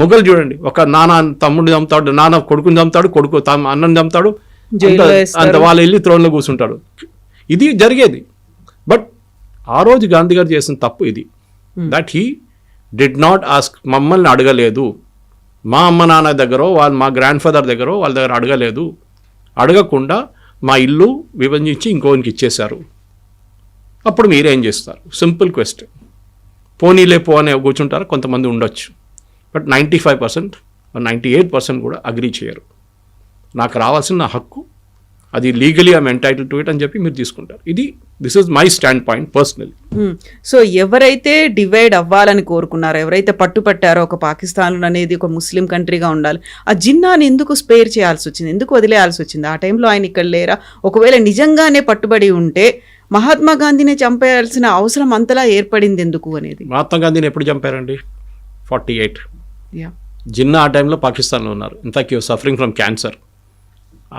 మొఘల్ చూడండి, ఒక నాన్న తమ్ముడిని చంపుతాడు, నాన్న కొడుకుని చంపుతాడు, కొడుకు అన్నని చంపుతాడు, అంత వాళ్ళు వెళ్ళి త్రోన్లో కూర్చుంటాడు. ఇది జరిగేది. బట్ ఆ రోజు గాంధీ గారు చేసిన తప్పు ఇది, that he did not ask. మమ్మల్ని అడగలేదు, మా అమ్మ నాన్న దగ్గర, మా గ్రాండ్ ఫాదర్ దగ్గర, వాళ్ళ దగ్గర అడగలేదు. అడగకుండా మా ఇల్లు విభజించి ఇంకోనికి ఇచ్చేశారు. అప్పుడు మీరేం చేస్తారు? Simple question. పోనీలే పో అని కూర్చుంటారు, కొంతమంది ఉండొచ్చు. బట్ 95% 98% కూడా అగ్రీ చేయరు. నాకు రావాల్సిన నా హక్కు, అది legally I'm entitled to it అని చెప్పి మీరు తీసుకుంటారు. This is my stand point personally. So ఎవరైతే డివైడ్ అవ్వాలని కోరుకున్నారో, ఎవరైతే పట్టుపట్టారో ఒక పాకిస్తాన్ అనేది ఒక ముస్లిం కంట్రీగా ఉండాలి, ఆ జిన్నాని ఎందుకు స్పేర్ చేయాల్సి వచ్చింది, ఎందుకు వదిలేయాల్సి వచ్చింది? ఆ టైంలో ఆయన ఇక్కడ లేరా? ఒకవేళ నిజంగానే పట్టుబడి ఉంటే మహాత్మా గాంధీని చంపేయాల్సిన అవసరం అంతలా ఏర్పడింది ఎందుకు అనేది. మహాత్మా గాంధీని ఎప్పుడు చంపారండి? 48. జిన్నా ఆ టైంలో పాకిస్తాన్లో ఉన్నారు. In fact you suffering from cancer.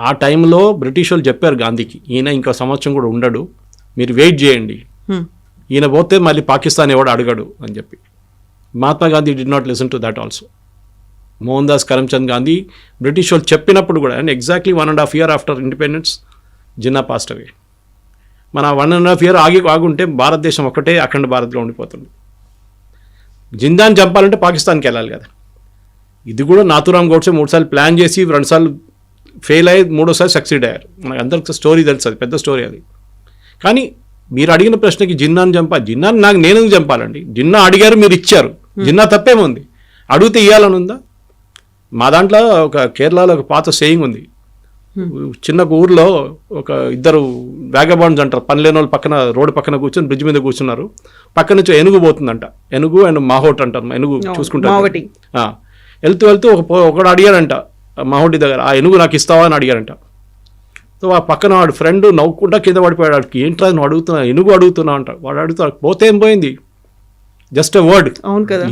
ఆ టైంలో బ్రిటిష్ వాళ్ళు చెప్పారు గాంధీకి, ఈయన ఇంకో సంవత్సరం కూడా ఉండడు, మీరు వెయిట్ చేయండి, ఈయన పోతే మళ్ళీ పాకిస్తాన్ ఎవడు అడగడు అని చెప్పి. Mahatma Gandhi did not listen to that also. Mohandas Karamchand Gandhi British వాళ్ళు చెప్పినప్పుడు కూడా, and exactly 1.5 years after independence Jinnah passed away. మన 1.5 years ఆగుంటే భారతదేశం ఒక్కటే అఖండ భారత్లో ఉండిపోతుంది. జిన్నాని చంపాలంటే పాకిస్తాన్కి వెళ్ళాలి కదా. ఇది కూడా నాథూరామ్ గోడ్సే 3 సార్లు ప్లాన్ చేసి 2 సార్లు ఫెయిల్ అయ్యి 3వసారి సక్సీడ్ అయ్యారు. మనకు అందరికి స్టోరీ తెలుసు, అది పెద్ద స్టోరీ అది. కానీ మీరు అడిగిన ప్రశ్నకి జిన్నాని జిన్నాని నేను చంపాలండి? జిన్నా అడిగారు, మీరు ఇచ్చారు, జిన్నా తప్పేముంది? అడిగితే ఇవ్వాలని ఉందా? మా దాంట్లో ఒక కేరళలో ఒక పాత సేయింగ్ ఉంది. చిన్న ఊర్లో ఒక 2 వ్యాగబాండ్స్ అంటారు, పని లేని వాళ్ళు పక్కన రోడ్డు పక్కన కూర్చొని బ్రిడ్జ్ మీద కూర్చున్నారు. పక్క నుంచి ఏనుగు పోతుందంట. ఏనుగు అండ్ మాహోట్ అంటారు, ఏనుగు చూసుకుంటారు. వెళ్తూ ఒకడు అడిగాడంట మాహోటి దగ్గర, ఆ ఏనుగు నాకు ఇస్తావా అని అడిగారంట. సో ఆ పక్కన వాడు ఫ్రెండ్ నవ్వుకుంటా కింద పడిపోయాడు. వాడికి ఏంట్రా నువ్వు అడుగుతున్నా, ఏనుగు అడుగుతున్నావు అంట. వాడు అడుగుతాడు, పోతే ఏం పోయింది, జస్ట్ ఎ వర్డ్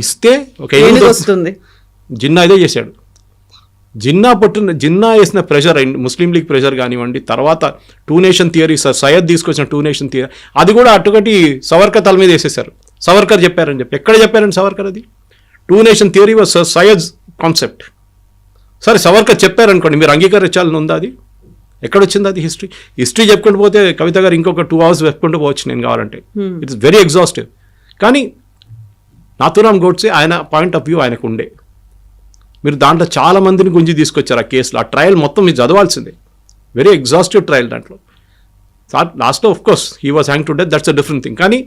ఇస్తే ఒక ఏనుగు వస్తుంది. జిన్నా ఇదే చేశాడు. జిన్నా వేసిన ప్రెషర్, ముస్లిం లీగ్ ప్రెషర్ కానివ్వండి, తర్వాత 2 nation థియరీ, సయ్యద్ తీసుకొచ్చిన 2 nation థియరీ, అది కూడా అటుకటి సవర్కర్ తల మీద వేసేసారు. సవర్కర్ చెప్పారని చెప్పి. ఎక్కడ చెప్పారండి సవర్కర్? అది 2 nation theory was Syed concept. సరే సవర్కర్ చెప్పారనుకోండి, మీరు అంగీకరించాలని ఉందా? అది ఎక్కడొచ్చింది? అది హిస్టరీ చెప్పుకుంటూ పోతే కవిత గారు ఇంకొక 2 hours చెప్పుకుంటూ పోవచ్చు నేను కావాలంటే. It's very exhaustive. కానీ నాథూరామ్ గోడ్సే ఆయన పాయింట్ ఆఫ్ వ్యూ ఆయనకు ఉండే. మీరు దాంట్లో చాలా మందిని గుంజి తీసుకొచ్చారు ఆ కేసులో. ఆ ట్రయల్ మొత్తం మీరు చదవాల్సిందే. Very exhaustive trial. దాంట్లో లాస్ట్లో of course he was hang to death, that's a different thing. కానీ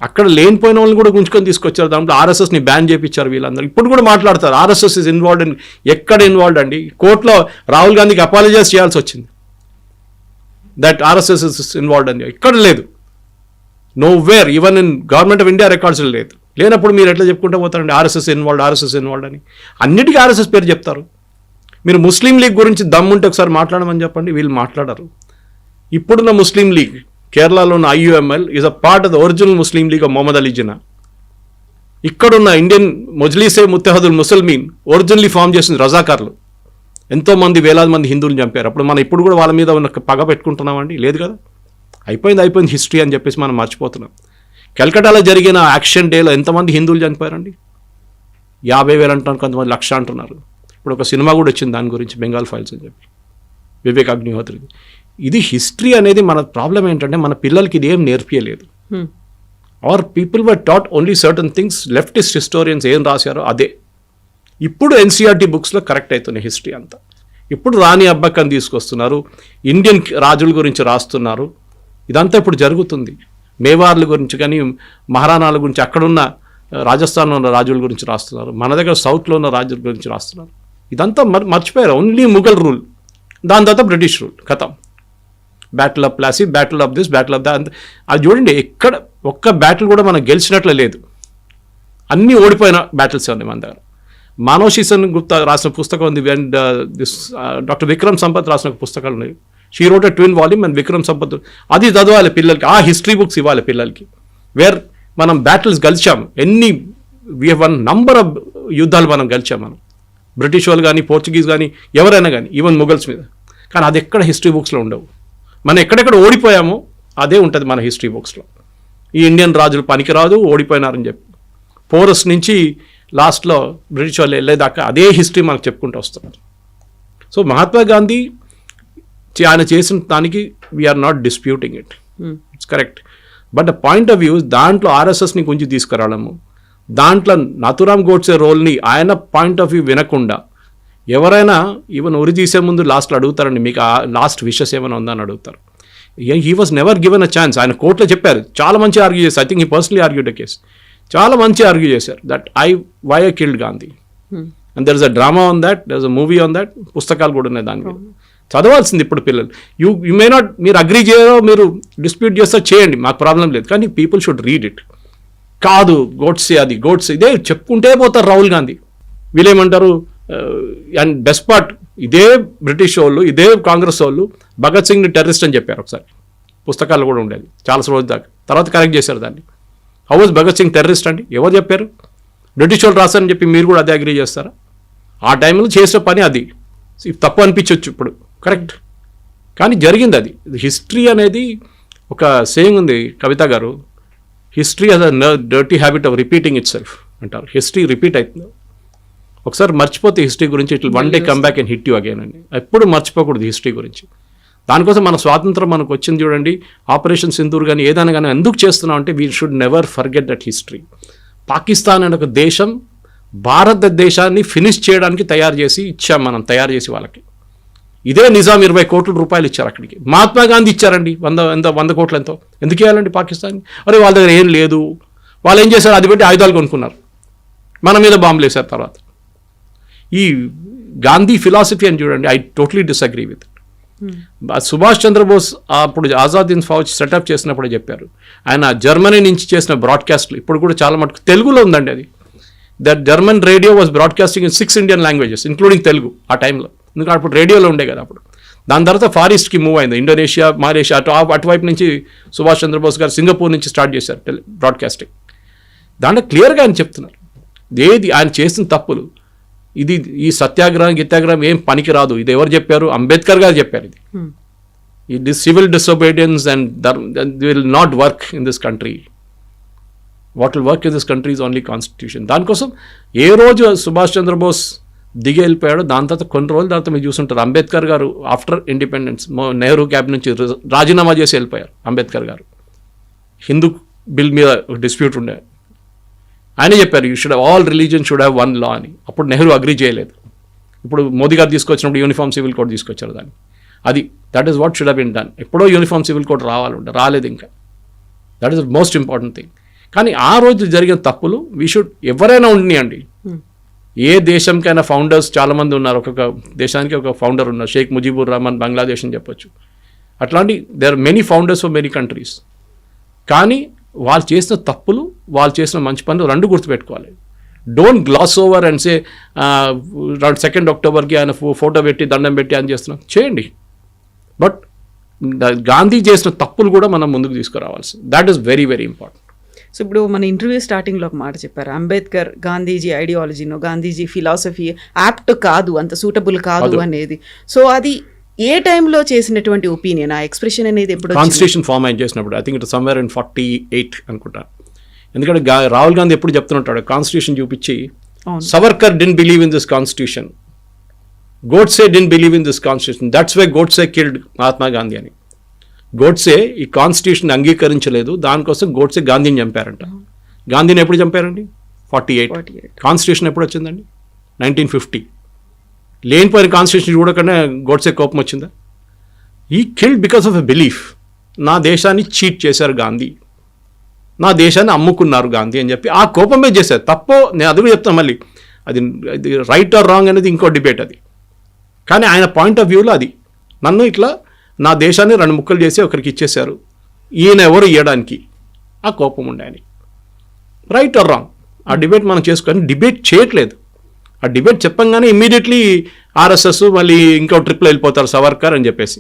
అక్కడ లేనిపోయిన వాళ్ళని కూడా గుంజుకొని తీసుకొచ్చారు. దాంట్లో ఆర్ఎస్ఎస్ని బ్యాన్ చేయించారు వీళ్ళందరూ. ఇప్పుడు కూడా మాట్లాడతారు ఆర్ఎస్ఎస్ ఇస్ ఇన్వాల్వ్డ్ ఇన్. ఎక్కడ ఇన్వాల్వ్డ్ అండి? కోర్టులో రాహుల్ గాంధీకి అపాలజైజ్ చేయాల్సి వచ్చింది దట్ ఆర్ఎస్ఎస్ ఇస్ ఇన్వాల్వ్డ్ అని. ఇక్కడ లేదు. Nowhere, even in government of India records లేదు. లేనప్పుడు మీరు ఎట్లా చెప్పుకుంటూ పోతారండి ఆర్ఎస్ఎస్ ఇన్వాల్వ్డ్ అని? అన్నిటికీ ఆర్ఎస్ఎస్ పేరు చెప్తారు. మీరు ముస్లిం లీగ్ గురించి దమ్ముంటే ఒకసారి మాట్లాడమని చెప్పండి, వీళ్ళు మాట్లాడరు. ఇప్పుడున్న ముస్లిం లీగ్ కేరళలో ఉన్న IUML is a part of the original Muslim league of Mohammed Ali Jinnah. ఇక్కడున్న Indian Majlis-e Ittehadul Muslimeen originally form చేసిన రజాకార్లు. ఎంతోమంది వేలాది మంది హిందువులు చంపారు. అప్పుడు మనం ఇప్పుడు కూడా వాళ్ళ మీద ఉన్న పగ పెట్టుకుంటున్నామండి? లేదు కదా. అయిపోయింది హిస్టరీ అని చెప్పేసి మనం మర్చిపోతున్నాం. కలకటాలో జరిగిన యాక్షన్ డేలో ఎంతమంది హిందువులు చనిపోయారండి? 50,000 అంటున్నారు, కొంతమంది 1,00,000 అంటున్నారు. ఇప్పుడు ఒక సినిమా కూడా వచ్చింది దాని గురించి, బెంగాల్ ఫైల్స్ అని చెప్పి, వివేక్ అగ్నిహోత్రిది. ఇది హిస్టరీ అనేది మన ప్రాబ్లం ఏంటంటే మన పిల్లలకి ఇది ఏం నేర్పియలేదు. Our people were taught only certain things. Leftist historians ఏం రాశారో అదే ఇప్పుడు NCERT బుక్స్లో కరెక్ట్ అవుతున్నాయి హిస్టరీ అంతా. ఇప్పుడు రాణి అబ్బక్కని తీసుకొస్తున్నారు, ఇండియన్ రాజుల గురించి రాస్తున్నారు. ఇదంతా ఇప్పుడు జరుగుతుంది. మేవార్ల గురించి కానీ మహారాణాల గురించి, అక్కడున్న రాజస్థాన్లో ఉన్న రాజుల గురించి రాస్తున్నారు, మన దగ్గర సౌత్లో ఉన్న రాజుల గురించి రాస్తున్నారు. ఇదంతా మర్చిపోయారు. ఓన్లీ ముఘల్ రూల్, దాని తర్వాత బ్రిటిష్ రూల్, కథం. Battle of Plassey, battle of this, battle of that. అది చూడండి, ఎక్కడ ఒక్క బ్యాటిల్ కూడా మనం గెలిచినట్లే లేదు. అన్నీ ఓడిపోయిన బ్యాటిల్స్ ఉన్నాయి మన దగ్గర. మానవ్ శీసన్ గుప్తా రాసిన పుస్తకం ఉంది, అండ్ డాక్టర్ విక్రమ్ సంపత్ రాసిన పుస్తకాలు ఉన్నాయి. She wrote a twin volume and Vikram Sampath. అది చదవాలి పిల్లలకి, ఆ హిస్టరీ బుక్స్ ఇవ్వాలి పిల్లలకి. వేర్ మనం బ్యాటిల్స్ గెలిచాము, we have won number of యుద్ధాలు మనం గెలిచాము. మనం బ్రిటిష్ వాళ్ళు కానీ, పోర్చుగీస్ కానీ, ఎవరైనా కానీ, ఈవెన్ ముఘల్స్ మీద. కానీ అది ఎక్కడ హిస్టరీ బుక్స్లో ఉండవు. మనం ఎక్కడెక్కడ ఓడిపోయామో అదే ఉంటుంది మన హిస్టరీ బుక్స్లో. ఈ ఇండియన్ రాజులు పనికిరాదు, ఓడిపోయినారని చెప్పి పోరస్ నుంచి లాస్ట్లో బ్రిటిష్ వాళ్ళు వెళ్ళేదాకా అదే హిస్టరీ మనకు చెప్పుకుంటూ వస్తున్నారు. సో మహాత్మా గాంధీ ఆయన చేసిన దానికి we're not disputing it, it's correct. But the point of view, దాంట్లో ఆర్ఎస్ఎస్ని కొంచెం తీసుకురావడము, దాంట్లో నాథురామ్ గోడ్సే రోల్ని ఆయన పాయింట్ ఆఫ్ వ్యూ వినకుండా, ఎవరైనా ఈవెన్ ఉరి తీసే ముందు లాస్ట్లో అడుగుతారండి, మీకు ఆ లాస్ట్ విషెస్ ఏమైనా ఉందని అడుగుతారు. He was never given a chance. ఆయన కోర్టులో చెప్పారు, చాలా మంచి ఆర్గ్యూ చేశారు. I think he personally argued a case. చాలా మంచి ఆర్గ్యూ చేశారు that why I killed Gandhi. And there is a drama on that, there is a movie on that, పుస్తకాలు కూడా ఉన్నాయి దాని మీద. చదవాల్సింది ఇప్పుడు పిల్లలు. యూ మే నాట్, మీరు అగ్రీ చేయో, మీరు డిస్ప్యూట్ చేస్తా చేయండి, మాకు ప్రాబ్లం లేదు, కానీ పీపుల్ షుడ్ రీడ్ ఇట్. కాదు గోడ్సే అది గోడ్సే, ఇదే చెప్పుకుంటే పోతారు రాహుల్ గాంధీ. వీళ్ళేమంటారు, అండ్ బెస్ట్ పార్ట్, ఇదే బ్రిటిష్ వాళ్ళు, ఇదే కాంగ్రెస్ వాళ్ళు భగత్ సింగ్ని టెర్రరిస్ట్ అని చెప్పారు ఒకసారి. పుస్తకాలు కూడా ఉండేది చాలా రోజు దాకా, తర్వాత కరెక్ట్ చేశారు దాన్ని. How was Bhagat Singh terrorist అండి? ఎవరు చెప్పారు? బ్రిటిష్ వాళ్ళు రాశారని చెప్పి మీరు కూడా అదే అగ్రీ చేస్తారా? ఆ టైంలో చేసిన పని అది. తప్పు అనిపించవచ్చు ఇప్పుడు, కరెక్ట్, కానీ జరిగింది అది. హిస్టరీ అనేది ఒక సేయింగ్ ఉంది కవిత గారు, history has a dirty habit of repeating it self అంటారు. హిస్టరీ రిపీట్ అవుతుంది. ఒకసారి మర్చిపోతే హిస్టరీ గురించి, it will one day come back and hit you again అండి. ఎప్పుడు మర్చిపోకూడదు హిస్టరీ గురించి. దానికోసం మన స్వాతంత్రం మనకు వచ్చింది చూడండి, ఆపరేషన్ సింధూర్ కానీ ఏదైనా కానీ ఎందుకు చేస్తున్నాం అంటే we should never forget that history. Pakistan అనే ఒక దేశం భారతదేశాన్ని ఫినిష్ చేయడానికి తయారు చేసి ఇచ్చాం మనం, తయారు చేసి వాళ్ళకి. ఇదే నిజాం 20 కోట్ల రూపాయలు ఇచ్చారు అక్కడికి. మహాత్మా గాంధీ ఇచ్చారండి 100 కోట్లు ఎంతో. ఎందుకు ఇవ్వాలండి పాకిస్తాన్? అరే వాళ్ళ దగ్గర ఏం లేదు, వాళ్ళు ఏం చేశారు, అది పెట్టి ఆయుధాలు కొనుక్కున్నారు, మన మీద బాంబులు వేశారు. తర్వాత ఈ గాంధీ ఫిలాసఫీ అని చూడండి, I totally disagree with it. Subhash Chandrabose అప్పుడు ఆజాద్ హింద్ ఫౌజ్ సెటప్ చేసినప్పుడే చెప్పారు. ఆయన జర్మనీ నుంచి చేసిన బ్రాడ్కాస్ట్లు ఇప్పుడు కూడా చాలా మటుకు తెలుగులో ఉందండి. అది that German radio was broadcasting in 6 Indian languages including Telugu ఆ టైంలో. ఎందుకంటే అప్పుడు రేడియోలో ఉండే కదా అప్పుడు. దాని తర్వాత ఫారెస్ట్కి మూవ్ అయింది, ఇండోనేషియా, మలేషియా, అటువైపు నుంచి సుభాష్ చంద్రబోస్ గారు సింగపూర్ నుంచి స్టార్ట్ చేశారు బ్రాడ్కాస్టింగ్. దాంట్లో క్లియర్గా ఆయన చెప్తున్నారు ఏది ఆయన చేసిన తప్పులు. ఇది ఈ సత్యాగ్రహం గిత్యాగ్రహం ఏం పనికి రాదు. ఇది ఎవరు చెప్పారు? అంబేద్కర్ గారు చెప్పారు. ఇది civil disobedience and will not work in this country. What will work in this country is only constitution. దానికోసం ఏ రోజు సుభాష్ చంద్రబోస్ దిగి వెళ్ళిపోయాడు, దాని తర్వాత కొన్ని రోజుల తర్వాత మీరు చూస్తుంటారు అంబేద్కర్ గారు ఆఫ్టర్ ఇండిపెండెన్స్ నెహ్రూ క్యాబ్ నుంచి రాజీనామా చేసి వెళ్ళిపోయారు అంబేద్కర్ గారు. హిందూ బిల్ మీద డిస్ప్యూట్ ఉండే, ఆయనే చెప్పారు you should all religion should have one law అని. అప్పుడు నెహ్రూ అగ్రీ చేయలేదు. ఇప్పుడు మోదీ గారు తీసుకొచ్చినప్పుడు యూనిఫామ్ సివిల్ కోడ్ తీసుకొచ్చారు దాన్ని. అది that is what should have been done. ఎప్పుడో యూనిఫామ్ సివిల్ కోడ్ రాలేదు ఇంకా. That is the most important thing. కానీ ఆ రోజు జరిగిన తప్పులు వీ షుడ్ ఎవరైనా ఉండియండి. ఏ దేశంకైనా ఫౌండర్స్ చాలామంది ఉన్నారు, ఒక్కొక్క దేశానికి ఒక ఫౌండర్ ఉన్నారు. షేక్ ముజీబుర్ రహమాన్ బంగ్లాదేశ్ అని చెప్పొచ్చు. అట్లాంటి there are many founders for many countries. కానీ వాళ్ళు చేసిన తప్పులు, వాళ్ళు చేసిన మంచి పనులు రెండు గుర్తుపెట్టుకోవాలి. Don't glass over and say 2 అక్టోబర్కి ఆయన ఫోటో పెట్టి దండం పెట్టి అని చేస్తున్నాం, చేయండి. బట్ గాంధీ చేసిన తప్పులు కూడా మనం ముందుకు తీసుకురావాల్సి, that is very very important. So ఇప్పుడు మన ఇంటర్వ్యూ స్టార్టింగ్లో ఒక మాట చెప్పారు, అంబేద్కర్ గాంధీజీ ఐడియాలజీనో గాంధీజీ ఫిలాసఫీ యాప్ట్ కాదు, అంత సూటబుల్ కాదు అనేది. సో అది ఏ టైంలో చేసినటువంటి ఒపీనియన్, ఆ ఎక్స్ప్రెషన్ అనేది ఎప్పుడు? కాన్స్టిట్యూషన్ ఫార్మ్ అయిన చేసినప్పుడు, I think it somewhere in 48 అనుకుంటా. ఎందుకంటే రాహుల్ గాంధీ ఎప్పుడు చెప్తుంటాడు, కాన్స్టిట్యూషన్ చూపించి Savarkar didn't believe in this constitution, Godse didn't believe in this constitution, that's why Godse killed Mahatma Gandhi అని. గోడ్సే ఈ కాన్స్టిట్యూషన్ అంగీకరించలేదు, దానికోసం గోడ్సే గాంధీని చంపారంట. గాంధీని ఎప్పుడు చంపారండి? 48. కాన్స్టిట్యూషన్ ఎప్పుడు వచ్చిందండి? 1950. లేనిపోయిన కాన్స్టిట్యూషన్ చూడకుండా గోడ్సే కోపం వచ్చిందా? ఈ killed because of a belief. నా దేశాన్ని చీట్ చేశారు గాంధీ, నా దేశాన్ని అమ్ముకున్నారు గాంధీ అని చెప్పి ఆ కోపమే చేశారు. తప్పో నేను అది కూడా చెప్తాను మళ్ళీ, అది రైట్ ఆర్ రాంగ్ అనేది ఇంకో డిబేట్ అది. కానీ ఆయన పాయింట్ ఆఫ్ వ్యూలో అది, నన్ను ఇట్లా నా దేశాన్ని 2 ముక్కలు చేసి ఒకరికి ఇచ్చేశారు, ఈయన ఎవరు ఇవ్వడానికి, ఆ కోపం ఉండే అని. రైట్ ఆర్ రాంగ్ ఆ డిబేట్ మనం చేసుకొని డిబేట్ చేయట్లేదు. ఆ డిబేట్ చెప్పంగానే ఇమ్మీడియట్లీ ఆర్ఎస్ఎస్ మళ్ళీ ఇంకో ట్రిప్లో వెళ్ళిపోతారు సవర్కర్ అని చెప్పేసి.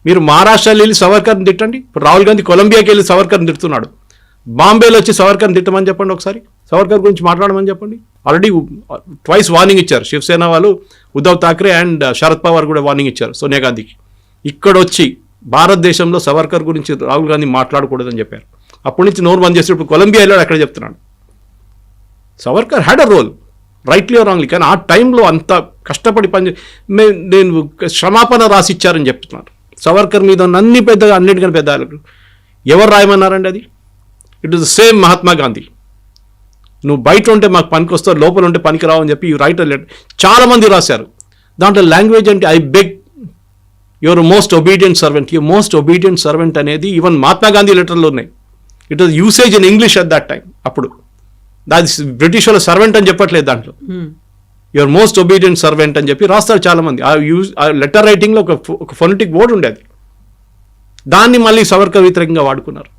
మీరు మహారాష్ట్రలో వెళ్ళి సవర్కర్ని తిట్టండి, ఇప్పుడు రాహుల్ గాంధీ కొలంబియాకి వెళ్ళి సవర్కర్ని తిడుతున్నాడు, బాంబేలో వచ్చి సవర్కర్ని తిట్టమని చెప్పండి, ఒకసారి సవర్కర్ గురించి మాట్లాడమని చెప్పండి. ఆల్రెడీ ట్వైస్ వార్నింగ్ ఇచ్చారు శివసేన వాళ్ళు, ఉద్ధవ్ ఠాక్రే అండ్ శరద్ పవార్ కూడా వార్నింగ్ ఇచ్చారు సోనియా గాంధీకి. ఇక్కడ వచ్చి భారతదేశంలో సవర్కర్ గురించి రాహుల్ గాంధీ మాట్లాడకూడదని చెప్పారు. అప్పటి నుంచి నోరు బంద్ చేసినప్పుడు కొలంబియా వెళ్ళాడు, అక్కడ చెప్తున్నాడు. Savarkar had a role, rightly or wrongly, కానీ ఆ టైంలో అంత కష్టపడి నేను క్షమాపణ రాసిచ్చారని చెప్తున్నారు. సవర్కర్ మీద అన్ని పెద్దగా, అన్నిటికన్నా పెద్ద ఎవరు రాయమన్నారండి అది? It is the same Mahatma Gandhi. నువ్వు బయట ఉంటే మాకు పనికి వస్తావు, లోపల ఉంటే పనికి రావు అని చెప్పి యూ రైట్ లెటర్ చాలామంది రాశారు. దాంట్లో లాంగ్వేజ్ అంటే I beg your most obedient servant, your most obedient servant అనేది ఈవెన్ మహాత్మా గాంధీ లెటర్లో ఉన్నాయి. It was usage in English at that time. అప్పుడు దాని బ్రిటిష్ వాళ్ళ సర్వెంట్ అని చెప్పట్లేదు, దాంట్లో యువర్ మోస్ట్ ఒబీడియంట్ సర్వెంట్ అని చెప్పి రాస్తారు చాలామంది. ఆ లెటర్ రైటింగ్లో ఒక ఫొనెటిక్ వర్డ్ ఉండేది, దాన్ని మళ్ళీ సవర్కర్ వ్యతిరేకంగా వాడుకున్నారు.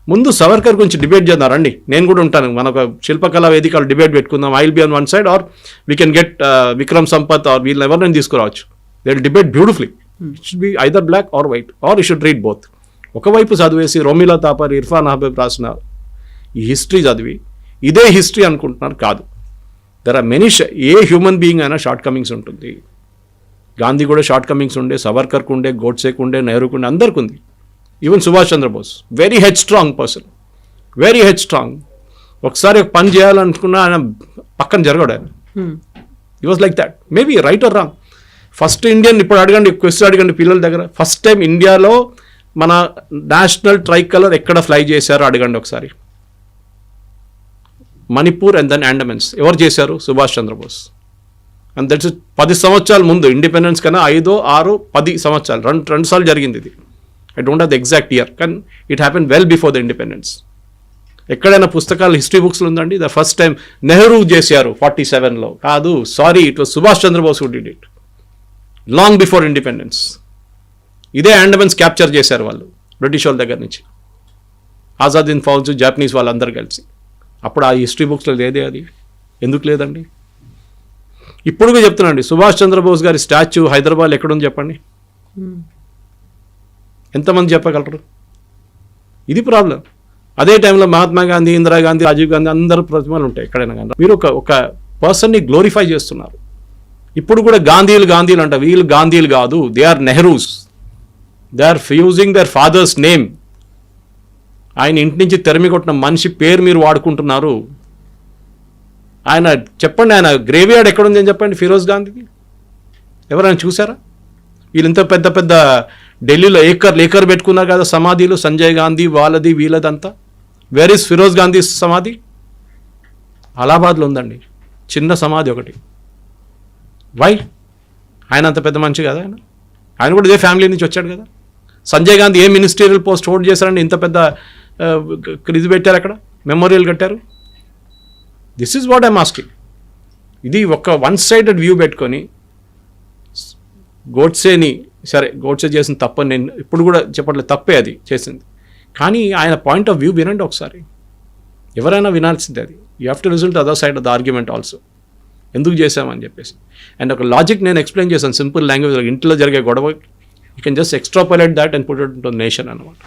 ముందు సవర్కర్ గురించి డిబేట్ చేద్దారండి, నేను కూడా ఉంటాను, మన ఒక శిల్పకళా వేదికలు డిబేట్ పెట్టుకుందాం. I will be on one side or we can get Vikram Sampath or వీళ్ళు ఎవరినైనా తీసుకురావచ్చు. They will debate beautifully. It should be either black or white or you should read both. ఒకవైపు చదివేసి రోమిలా తాపర్, ఇర్ఫాన్ అహ్మద్ రాసిన ఈ హిస్టరీ చదివి ఇదే హిస్టరీ అనుకుంటున్నారు, కాదు. There are many, a human being అయినా షార్ట్ కమింగ్స్ ఉంటుంది. గాంధీ కూడా షార్ట్ కమింగ్స్ ఉండే, సవర్కర్కు ఉండే, గోడ్సేకు ఉండే, నెహ్రూకు ఉండే, అందరికి ఉంది. Even Subhash Chandrabose very headstrong person, very headstrong. ఒకసారి ఒక పని చేయాలనుకున్నా ఆయన పక్కన జరగడు ఆయన. He was like that. Maybe right or wrong. First Indian, ఇప్పుడు అడగండి, క్వశ్చన్ అడగండి పిల్లల దగ్గర, ఫస్ట్ టైం ఇండియాలో మన నేషనల్ ట్రై కలర్ ఎక్కడ ఫ్లై చేశారో అడగండి ఒకసారి. మణిపూర్ అండ్ దెన్ అండమాన్స్ ఎవరు చేశారు? సుభాష్ చంద్రబోస్. అండ్ దట్స్ 10 సంవత్సరాల ముందు, ఇండిపెండెన్స్ కన్నా 5, 6, 10 సంవత్సరాలు, రెండు సార్లు జరిగింది ఇది. I don't have the exact year, కానీ it happen well before the independence. ఎక్కడైనా పుస్తకాలు, హిస్టరీ బుక్స్లో ఉందండి ద ఫస్ట్ టైం నెహ్రూ చేశారు 47లో, కాదు, sorry, it was Subhash Chandrabose who did it long before independence. ఇదే అండమాన్స్ క్యాప్చర్ చేశారు వాళ్ళు బ్రిటిష్ వాళ్ళ దగ్గర నుంచి, ఆజాద్ హింద్ ఫౌజ్, జాపనీస్ వాళ్ళందరూ కలిసి. అప్పుడు ఆ హిస్టరీ బుక్స్లో లేదే అది, ఎందుకు లేదండి? ఇప్పుడుగా చెప్తున్నాండి, సుభాష్ చంద్రబోస్ గారి స్టాచ్యూ హైదరాబాద్ ఎక్కడుంది చెప్పండి, ఎంతమంది చెప్పగలరు? ఇది ప్రాబ్లం. అదే టైంలో మహాత్మా గాంధీ, ఇందిరాగాంధీ, రాజీవ్ గాంధీ అందరూ ప్రతిమలు ఉంటాయి ఎక్కడైనా కానీ. మీరు ఒక పర్సన్ని గ్లోరిఫై చేస్తున్నారు. ఇప్పుడు కూడా గాంధీలు అంట, వీళ్ళు గాంధీలు కాదు, they are Nehrus. They are using their fathers name. ఆయన ఇంటి నుంచి తెరమి కొట్టిన మనిషి పేరు మీరు వాడుకుంటున్నారు. ఆయన చెప్పండి, ఆయన గ్రేవ్యార్డ్ ఎక్కడుంది అని చెప్పండి ఫిరోజ్ గాంధీది. ఎవరైనా చూసారా? వీళ్ళు ఇంత పెద్ద పెద్ద ఢిల్లీలో ఏకర్ పెట్టుకున్నారు కదా సమాధిలు, సంజయ్ గాంధీ వాళ్ళది వీళ్ళదంతా. వేర్ ఈస్ ఫిరోజ్ గాంధీ సమాధి? అలహాబాద్లో ఉందండి, చిన్న సమాధి ఒకటి. వై? ఆయన అంత పెద్ద మనిషి కదా ఆయన కూడా ఇదే ఫ్యామిలీ నుంచి వచ్చాడు కదా. సంజయ్ గాంధీ ఏ మినిస్టీరియల్ పోస్ట్ హోల్డ్ చేశారండి, ఇంత పెద్ద ఇది పెట్టారు అక్కడ, మెమోరియల్ కట్టారు. This is what I'm asking. ఇది ఒక వన్ సైడెడ్ వ్యూ పెట్టుకొని గోడ్సేని, సరే గోడ్సే చేసిన తప్పని నేను ఇప్పుడు కూడా చెప్పట్లేదు, తప్పే అది చేసింది, కానీ ఆయన పాయింట్ ఆఫ్ వ్యూ వినండి ఒకసారి, ఎవరైనా వినాల్సిందే అది. You have to result other side of the argument also, ఎందుకు చేసామని చెప్పేసి. అండ్ ఒక లాజిక్ నేను ఎక్స్ప్లెయిన్ చేశాను సింపుల్ లాంగ్వేజ్. ఇంట్లో జరిగే గొడవ you can just extrapolate that and put it into nation అనమాట.